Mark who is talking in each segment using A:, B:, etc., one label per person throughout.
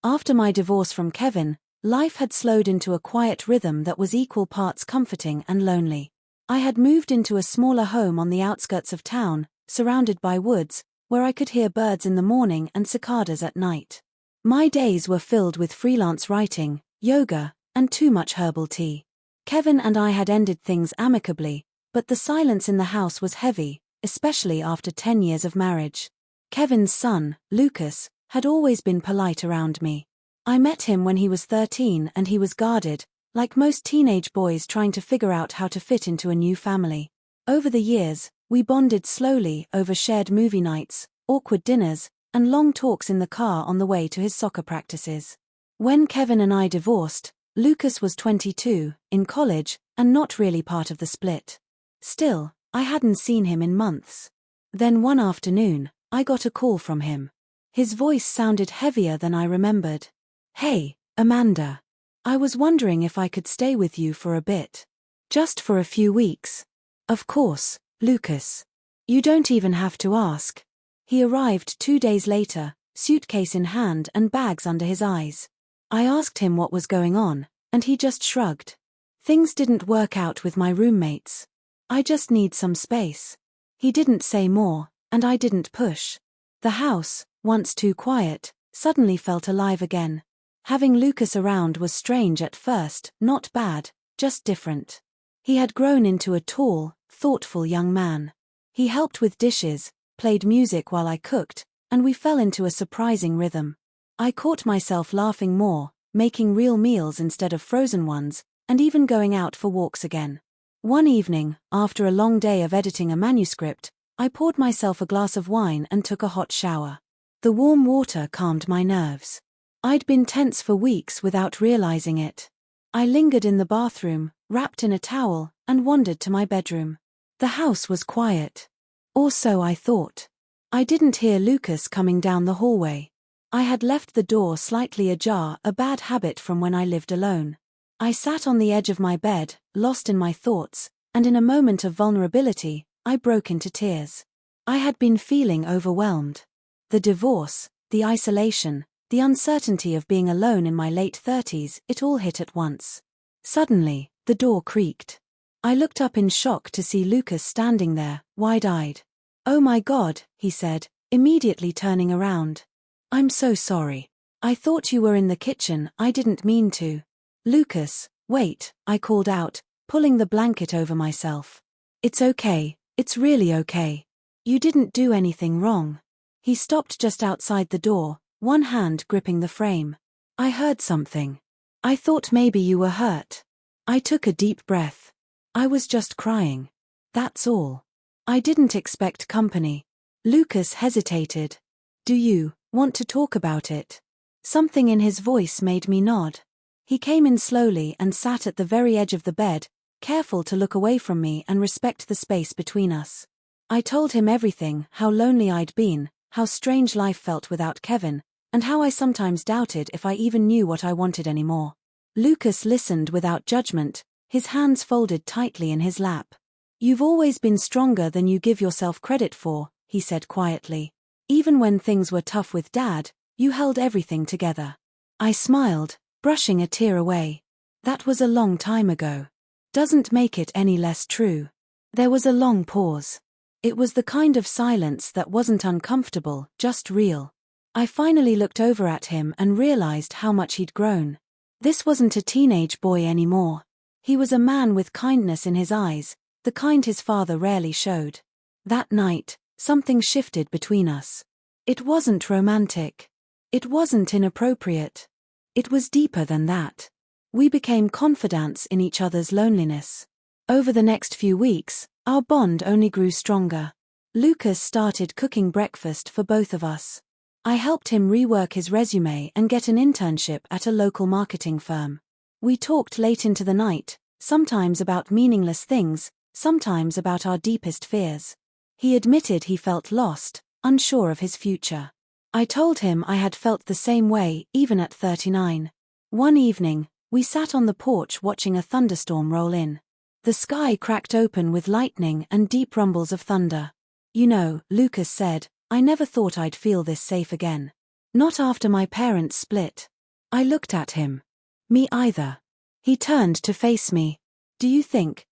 A: After my divorce from Kevin, life had slowed into a quiet rhythm that was equal parts comforting and lonely. I had moved into a smaller home on the outskirts of town, surrounded by woods, where I could hear birds in the morning and cicadas at night. My days were filled with freelance writing, yoga, and too much herbal tea. Kevin and I had ended things amicably, but the silence in the house was heavy, especially after 10 years of marriage. Kevin's son, Lucas, had always been polite around me. I met him when he was 13 and he was guarded, like most teenage boys trying to figure out how to fit into a new family. Over the years, we bonded slowly over shared movie nights, awkward dinners, and long talks in the car on the way to his soccer practices. When Kevin and I divorced, Lucas was 22, in college, and not really part of the split. Still, I hadn't seen him in months. Then one afternoon, I got a call from him. His voice sounded heavier than I remembered. "Hey, Amanda. I was wondering if I could stay with you for a bit. Just for a few weeks." "Of course, Lucas. You don't even have to ask." He arrived 2 days later, suitcase in hand and bags under his eyes. I asked him what was going on, and he just shrugged. "Things didn't work out with my roommates. I just need some space." He didn't say more, and I didn't push. The house, once too quiet, suddenly felt alive again. Having Lucas around was strange at first, not bad, just different. He had grown into a tall, thoughtful young man. He helped with dishes, played music while I cooked, and we fell into a surprising rhythm. I caught myself laughing more, making real meals instead of frozen ones, and even going out for walks again. One evening, after a long day of editing a manuscript, I poured myself a glass of wine and took a hot shower. The warm water calmed my nerves. I'd been tense for weeks without realizing it. I lingered in the bathroom, wrapped in a towel, and wandered to my bedroom. The house was quiet. Or so I thought. I didn't hear Lucas coming down the hallway. I had left the door slightly ajar, a bad habit from when I lived alone. I sat on the edge of my bed, lost in my thoughts, and in a moment of vulnerability, I broke into tears. I had been feeling overwhelmed. The divorce, the isolation, the uncertainty of being alone in my late 30s, it all hit at once. Suddenly, the door creaked. I looked up in shock to see Lucas standing there, wide-eyed. "Oh my God," he said, immediately turning around. "I'm so sorry. I thought you were in the kitchen, I didn't mean to." "Lucas, wait," I called out, pulling the blanket over myself. "It's okay, it's really okay. You didn't do anything wrong." He stopped just outside the door, one hand gripping the frame. "I heard something. I thought maybe you were hurt." I took a deep breath. I was just crying. That's all. I didn't expect company. Lucas hesitated. "Do you want to talk about it?" Something in his voice made me nod. He came in slowly and sat at the very edge of the bed, careful to look away from me and respect the space between us. I told him everything, how lonely I'd been, how strange life felt without Kevin, and how I sometimes doubted if I even knew what I wanted anymore. Lucas listened without judgment, his hands folded tightly in his lap. "You've always been stronger than you give yourself credit for," he said quietly. "Even when things were tough with Dad, you held everything together." I smiled, brushing a tear away. That was a long time ago. Doesn't make it any less true. There was a long pause. It was the kind of silence that wasn't uncomfortable, just real. I finally looked over at him and realized how much he'd grown. This wasn't a teenage boy anymore. He was a man with kindness in his eyes, the kind his father rarely showed. That night, something shifted between us. It wasn't romantic. It wasn't inappropriate. It was deeper than that. We became confidants in each other's loneliness. Over the next few weeks, our bond only grew stronger. Lucas started cooking breakfast for both of us. I helped him rework his resume and get an internship at a local marketing firm. We talked late into the night, sometimes about meaningless things, sometimes about our deepest fears. He admitted he felt lost, unsure of his future. I told him I had felt the same way, even at 39. One evening, we sat on the porch watching a thunderstorm roll in. The sky cracked open with lightning and deep rumbles of thunder. "You know," Lucas said, "I never thought I'd feel this safe again." Not after my parents split. I looked at him. Me either. He turned to face me. Do you think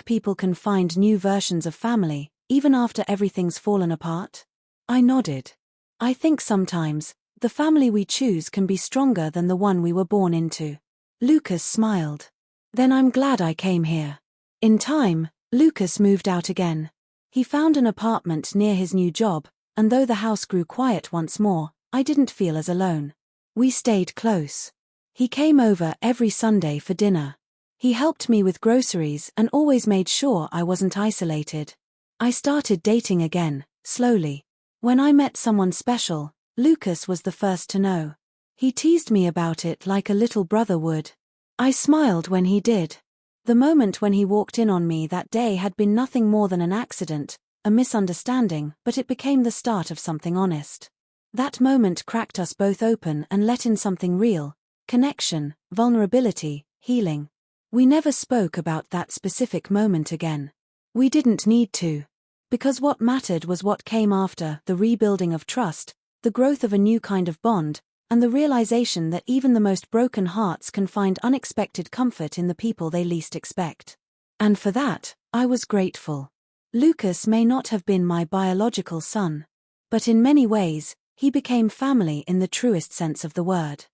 A: people can find new versions of family, even after everything's fallen apart? I nodded. I think sometimes, the family we choose can be stronger than the one we were born into. Lucas smiled. Then I'm glad I came here. In time, Lucas moved out again. He found an apartment near his new job, and though the house grew quiet once more, I didn't feel as alone. We stayed close. He came over every Sunday for dinner. He helped me with groceries and always made sure I wasn't isolated. I started dating again, slowly. When I met someone special, Lucas was the first to know. He teased me about it like a little brother would. I smiled when he did. The moment when he walked in on me that day had been nothing more than an accident, a misunderstanding, but it became the start of something honest. That moment cracked us both open and let in something real: connection, vulnerability, healing. We never spoke about that specific moment again. We didn't need to. Because what mattered was what came after: the rebuilding of trust, the growth of a new kind of bond, and the realization that even the most broken hearts can find unexpected comfort in the people they least expect. And for that, I was grateful. Lucas may not have been my biological son, but in many ways, he became family in the truest sense of the word.